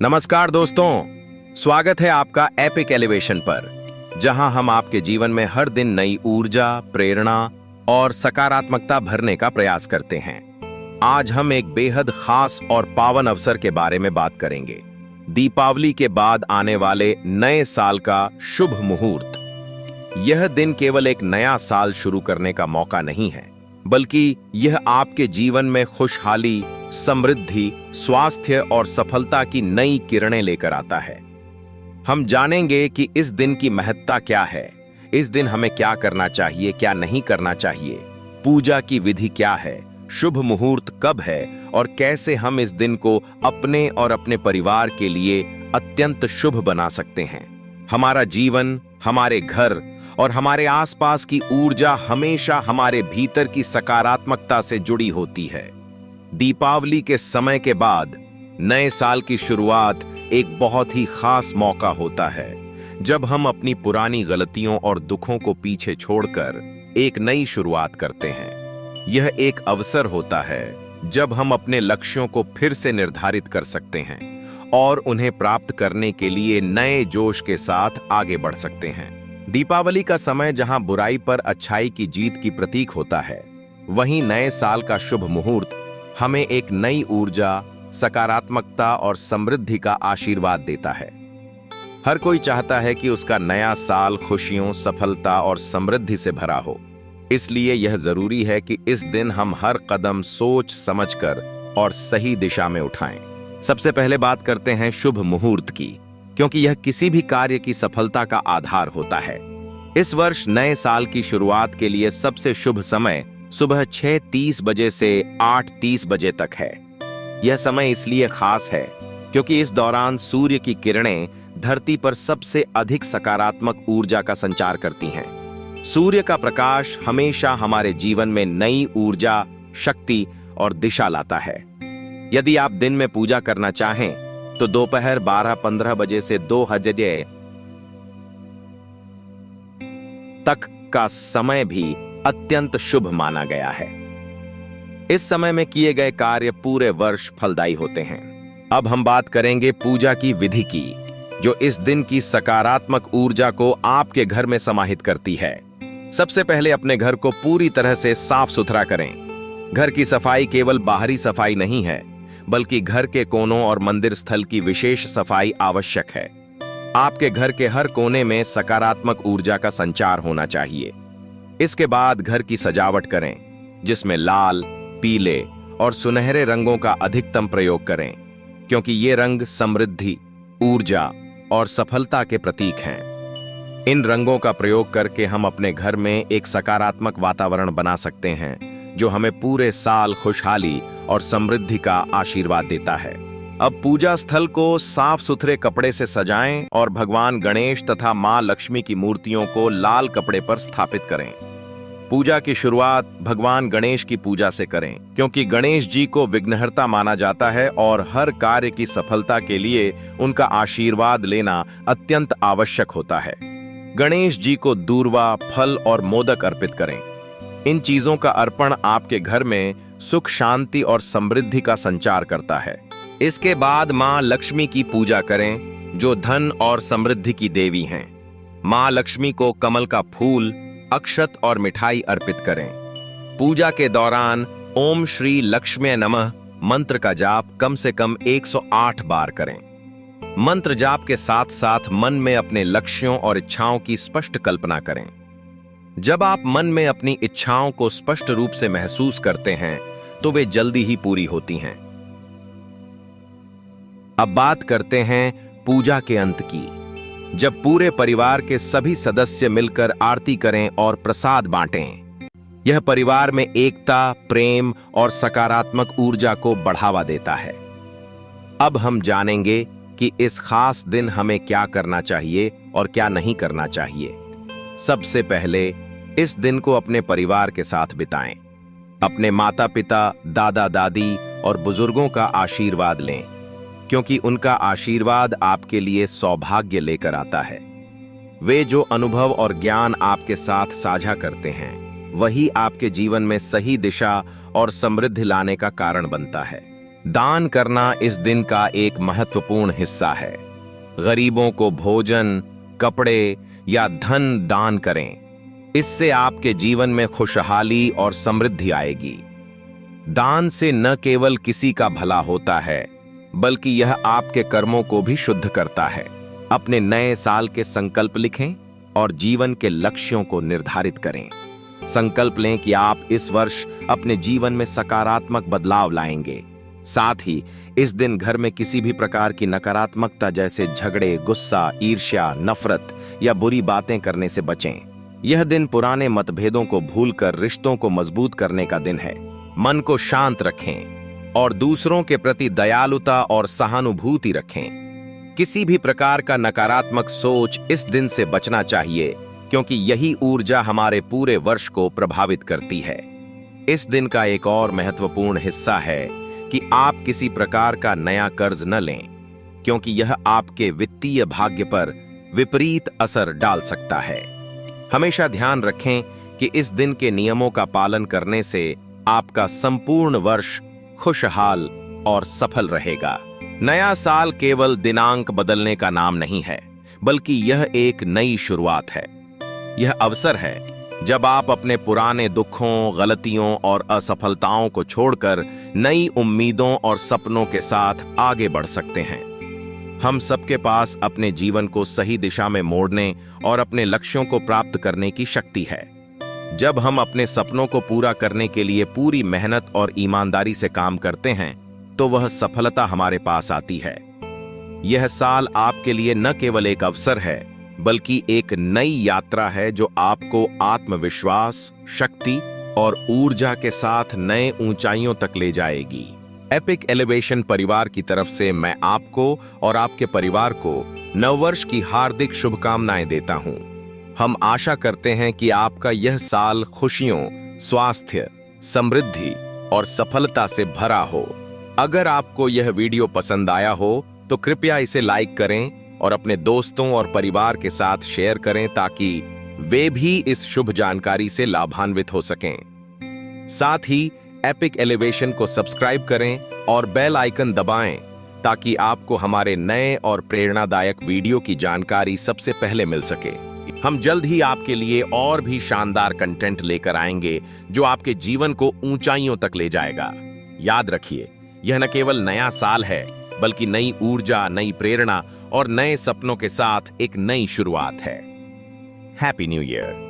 नमस्कार दोस्तों, स्वागत है आपका एपिक एलिवेशन पर, जहां हम आपके जीवन में हर दिन नई ऊर्जा, प्रेरणा और सकारात्मकता भरने का प्रयास करते हैं। आज हम एक बेहद खास और पावन अवसर के बारे में बात करेंगे। दीपावली के बाद आने वाले नए साल का शुभ मुहूर्त। यह दिन केवल एक नया साल शुरू करने का मौका नहीं है, बल्कि यह आपके जीवन में खुशहाली, समृद्धि, स्वास्थ्य और सफलता की नई किरणें लेकर आता है। हम जानेंगे कि इस दिन की महत्ता क्या है, इस दिन हमें क्या करना चाहिए, क्या नहीं करना चाहिए, पूजा की विधि क्या है, शुभ मुहूर्त कब है और कैसे हम इस दिन को अपने और अपने परिवार के लिए अत्यंत शुभ बना सकते हैं। हमारा जीवन, हमारे घर और हमारे आसपास की ऊर्जा हमेशा हमारे भीतर की सकारात्मकता से जुड़ी होती है। दीपावली के समय के बाद नए साल की शुरुआत एक बहुत ही खास मौका होता है, जब हम अपनी पुरानी गलतियों और दुखों को पीछे छोड़कर एक नई शुरुआत करते हैं। यह एक अवसर होता है जब हम अपने लक्ष्यों को फिर से निर्धारित कर सकते हैं और उन्हें प्राप्त करने के लिए नए जोश के साथ आगे बढ़ सकते हैं। दीपावली का समय जहां बुराई पर अच्छाई की जीत की प्रतीक होता है, वहीं नए साल का शुभ मुहूर्त हमें एक नई ऊर्जा, सकारात्मकता और समृद्धि का आशीर्वाद देता है। हर कोई चाहता है कि उसका नया साल खुशियों, सफलता और समृद्धि से भरा हो। इसलिए यह जरूरी है कि इस दिन हम हर कदम सोच समझकर और सही दिशा में उठाएं। सबसे पहले बात करते हैं शुभ मुहूर्त की, क्योंकि यह किसी भी कार्य की सफलता का आधार होता है। इस वर्ष नए साल की शुरुआत के लिए सबसे शुभ समय सुबह 6:30 बजे से 8:30 बजे तक है। यह समय इसलिए खास है क्योंकि इस दौरान सूर्य की किरणें धरती पर सबसे अधिक सकारात्मक ऊर्जा का संचार करती हैं। सूर्य का प्रकाश हमेशा हमारे जीवन में नई ऊर्जा, शक्ति और दिशा लाता है। यदि आप दिन में पूजा करना चाहें तो दोपहर 12:15 बजे से 2 बजे तक का समय भी अत्यंत शुभ माना गया है। इस समय में किए गए कार्य पूरे वर्ष फलदायी होते हैं। अब हम बात करेंगे पूजा की विधि की, जो इस दिन की सकारात्मक ऊर्जा को आपके घर में समाहित करती है। सबसे पहले अपने घर को पूरी तरह से साफ सुथरा करें। घर की सफाई केवल बाहरी सफाई नहीं है, बल्कि घर के कोनों और मंदिर स्थल की विशेष सफाई आवश्यक है। आपके घर के हर कोने में सकारात्मक ऊर्जा का संचार होना चाहिए। इसके बाद घर की सजावट करें, जिसमें लाल, पीले और सुनहरे रंगों का अधिकतम प्रयोग करें, क्योंकि ये रंग समृद्धि, ऊर्जा और सफलता के प्रतीक हैं। इन रंगों का प्रयोग करके हम अपने घर में एक सकारात्मक वातावरण बना सकते हैं, जो हमें पूरे साल खुशहाली और समृद्धि का आशीर्वाद देता है। अब पूजा स्थल को साफ सुथरे कपड़े से सजाएं और भगवान गणेश तथा मां लक्ष्मी की मूर्तियों को लाल कपड़े पर स्थापित करें। पूजा की शुरुआत भगवान गणेश की पूजा से करें, क्योंकि गणेश जी को विघ्नहर्ता माना जाता है और हर कार्य की सफलता के लिए उनका आशीर्वाद लेना अत्यंत आवश्यक होता है। गणेश जी को दूर्वा, फल और मोदक अर्पित करें। इन चीजों का अर्पण आपके घर में सुख, शांति और समृद्धि का संचार करता है। इसके बाद मां लक्ष्मी की पूजा करें, जो धन और समृद्धि की देवी हैं। मां लक्ष्मी को कमल का फूल, अक्षत और मिठाई अर्पित करें। पूजा के दौरान ओम श्री लक्ष्म्यै नमः मंत्र का जाप कम से कम 108 बार करें। मंत्र जाप के साथ साथ मन में अपने लक्ष्यों और इच्छाओं की स्पष्ट कल्पना करें। जब आप मन में अपनी इच्छाओं को स्पष्ट रूप से महसूस करते हैं, तो वे जल्दी ही पूरी होती हैं। अब बात करते हैं पूजा के अंत की, जब पूरे परिवार के सभी सदस्य मिलकर आरती करें और प्रसाद बांटें। यह परिवार में एकता, प्रेम और सकारात्मक ऊर्जा को बढ़ावा देता है। अब हम जानेंगे कि इस खास दिन हमें क्या करना चाहिए और क्या नहीं करना चाहिए। सबसे पहले इस दिन को अपने परिवार के साथ बिताएं। अपने माता पिता, दादा दादी और बुजुर्गों का आशीर्वाद लें, क्योंकि उनका आशीर्वाद आपके लिए सौभाग्य लेकर आता है। वे जो अनुभव और ज्ञान आपके साथ साझा करते हैं, वही आपके जीवन में सही दिशा और समृद्धि लाने का कारण बनता है। दान करना इस दिन का एक महत्वपूर्ण हिस्सा है। गरीबों को भोजन, कपड़े या धन दान करें। इससे आपके जीवन में खुशहाली और समृद्धि आएगी। दान से न केवल किसी का भला होता है, बल्कि यह आपके कर्मों को भी शुद्ध करता है। अपने नए साल के संकल्प लिखें और जीवन के लक्ष्यों को निर्धारित करें। संकल्प लें कि आप इस वर्ष अपने जीवन में सकारात्मक बदलाव लाएंगे। साथ ही इस दिन घर में किसी भी प्रकार की नकारात्मकता जैसे झगड़े, गुस्सा, ईर्ष्या, नफरत या बुरी बातें करने से बचें। यह दिन पुराने मतभेदों को भूलकर रिश्तों को मजबूत करने का दिन है। मन को शांत रखें और दूसरों के प्रति दयालुता और सहानुभूति रखें। किसी भी प्रकार का नकारात्मक सोच इस दिन से बचना चाहिए, क्योंकि यही ऊर्जा हमारे पूरे वर्ष को प्रभावित करती है। इस दिन का एक और महत्वपूर्ण हिस्सा है कि आप किसी प्रकार का नया कर्ज न लें, क्योंकि यह आपके वित्तीय भाग्य पर विपरीत असर डाल सकता है। हमेशा ध्यान रखें कि इस दिन के नियमों का पालन करने से आपका संपूर्ण वर्ष खुशहाल और सफल रहेगा। नया साल केवल दिनांक बदलने का नाम नहीं है, बल्कि यह एक नई शुरुआत है। यह अवसर है जब आप अपने पुराने दुखों, गलतियों और असफलताओं को छोड़कर नई उम्मीदों और सपनों के साथ आगे बढ़ सकते हैं। हम सबके पास अपने जीवन को सही दिशा में मोड़ने और अपने लक्ष्यों को प्राप्त करने की शक्ति है। जब हम अपने सपनों को पूरा करने के लिए पूरी मेहनत और ईमानदारी से काम करते हैं, तो वह सफलता हमारे पास आती है। यह साल आपके लिए न केवल एक अवसर है, बल्कि एक नई यात्रा है जो आपको आत्मविश्वास, शक्ति और ऊर्जा के साथ नए ऊंचाइयों तक ले जाएगी। एपिक एलिवेशन परिवार की तरफ से मैं आपको और आपके परिवार को नववर्ष की हार्दिक शुभकामनाएं देता हूं। हम आशा करते हैं कि आपका यह साल खुशियों, स्वास्थ्य, समृद्धि और सफलता से भरा हो। अगर आपको यह वीडियो पसंद आया हो तो कृपया इसे लाइक करें और अपने दोस्तों और परिवार के साथ शेयर करें, ताकि वे भी इस शुभ जानकारी से लाभान्वित हो सकें। साथ ही एपिक एलिवेशन को सब्सक्राइब करें और बेल आइकन दबाएं, ताकि आपको हमारे नए और प्रेरणादायक वीडियो की जानकारी सबसे पहले मिल सके। हम जल्द ही आपके लिए और भी शानदार कंटेंट लेकर आएंगे जो आपके जीवन को ऊंचाइयों तक ले जाएगा। याद रखिए, यह न केवल नया साल है, बल्कि नई ऊर्जा, नई प्रेरणा और नए सपनों के साथ एक नई शुरुआत है। Happy new year.